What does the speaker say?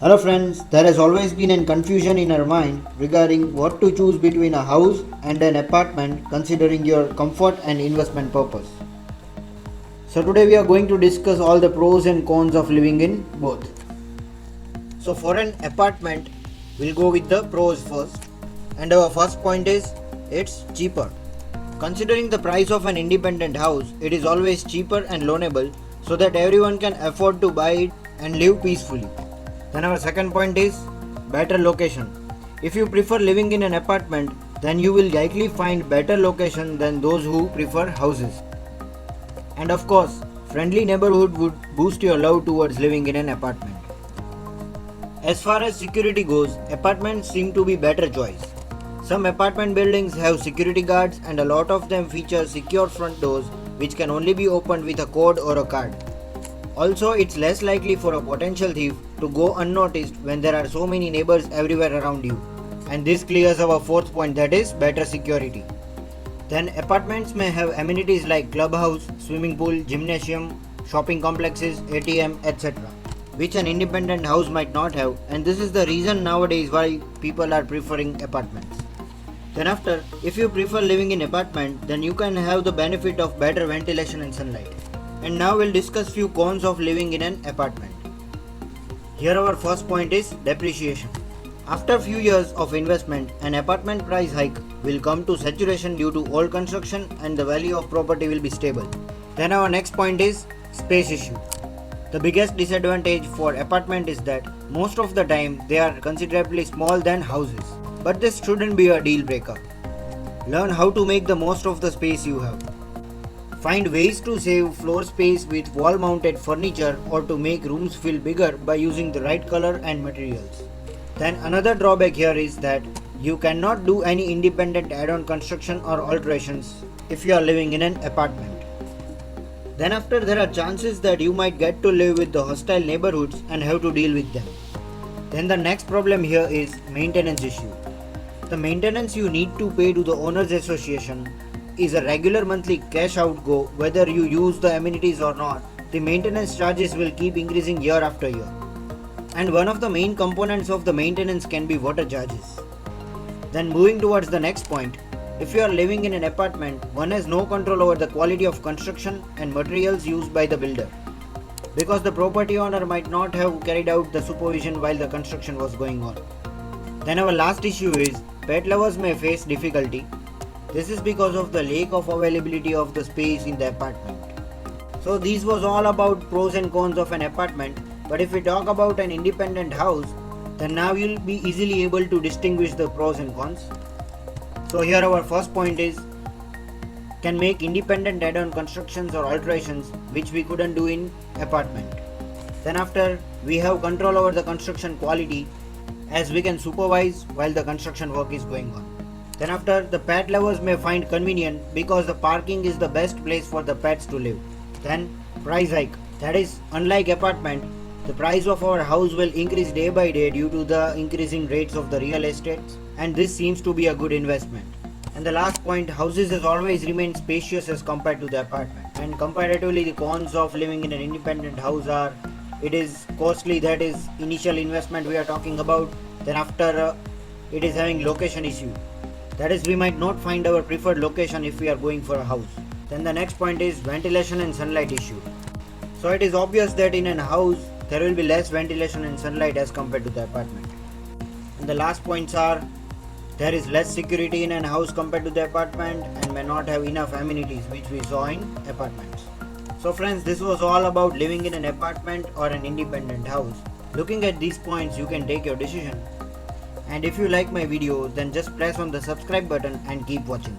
Hello friends, there has always been a confusion in our mind regarding what to choose between a house and an apartment considering your comfort and investment purpose. So today we are going to discuss all the pros and cons of living in both. So for an apartment, we'll go with the pros first. And our first point is it's cheaper. Considering the price of an independent house, it is always cheaper and loanable so that everyone can afford to buy it and live peacefully. Then our second point is better location. If you prefer living in an apartment, then you will likely find better location than those who prefer houses. And of course, friendly neighborhood would boost your love towards living in an apartment. As far as security goes, apartments seem to be better choice. Some apartment buildings have security guards and a lot of them feature secure front doors which can only be opened with a code or a card. Also, it's less likely for a potential thief to go unnoticed when there are so many neighbors everywhere around you. And this clears our fourth point, that is better security. Then apartments may have amenities like clubhouse, swimming pool, gymnasium, shopping complexes, ATM, etc. which an independent house might not have, and this is the reason nowadays why people are preferring apartments. Then after, if you prefer living in apartment, then you can have the benefit of better ventilation and sunlight. And now we'll discuss few cons of living in an apartment. Here our first point is depreciation. After few years of investment, an apartment price hike will come to saturation due to old construction and the value of property will be stable. Then our next point is space issue. The biggest disadvantage for apartment is that most of the time they are considerably small than houses. But this shouldn't be a deal breaker. Learn how to make the most of the space you have. Find ways to save floor space with wall mounted furniture or to make rooms feel bigger by using the right color and materials. Then another drawback here is that you cannot do any independent add-on construction or alterations if you are living in an apartment. Then after, there are chances that you might get to live with the hostile neighborhoods and have to deal with them. Then the next problem here is maintenance issue. The maintenance you need to pay to the owners association is a regular monthly cash outgo whether you use the amenities or not. The maintenance charges will keep increasing year after year. And one of the main components of the maintenance can be water charges. Then moving towards the next point, if you are living in an apartment, one has no control over the quality of construction and materials used by the builder, because the property owner might not have carried out the supervision while the construction was going on. Then our last issue is pet lovers may face difficulty. This is because of the lack of availability of the space in the apartment. So this was all about pros and cons of an apartment, but if we talk about an independent house, then now you'll be easily able to distinguish the pros and cons. So here our first point is can make independent add-on constructions or alterations which we couldn't do in apartment. Then after, we have control over the construction quality as we can supervise while the construction work is going on. Then after, the pet lovers may find convenient because the parking is the best place for the pets to live. Then price hike, that is unlike apartment, the price of our house will increase day by day due to the increasing rates of the real estate, and this seems to be a good investment. And the last point, houses has always remained spacious as compared to the apartment. And comparatively, the cons of living in an independent house are it is costly, that is initial investment we are talking about. Then after, it is having location issue, that is we might not find our preferred location if we are going for a house. Then the next point is ventilation and sunlight issue. So it is obvious that in a house there will be less ventilation and sunlight as compared to the apartment. And the last points are there is less security in a house compared to the apartment and may not have enough amenities which we saw in apartments. So friends, this was all about living in an apartment or an independent house. Looking at these points, you can take your decision. And if you like my video, then just press on the subscribe button and keep watching.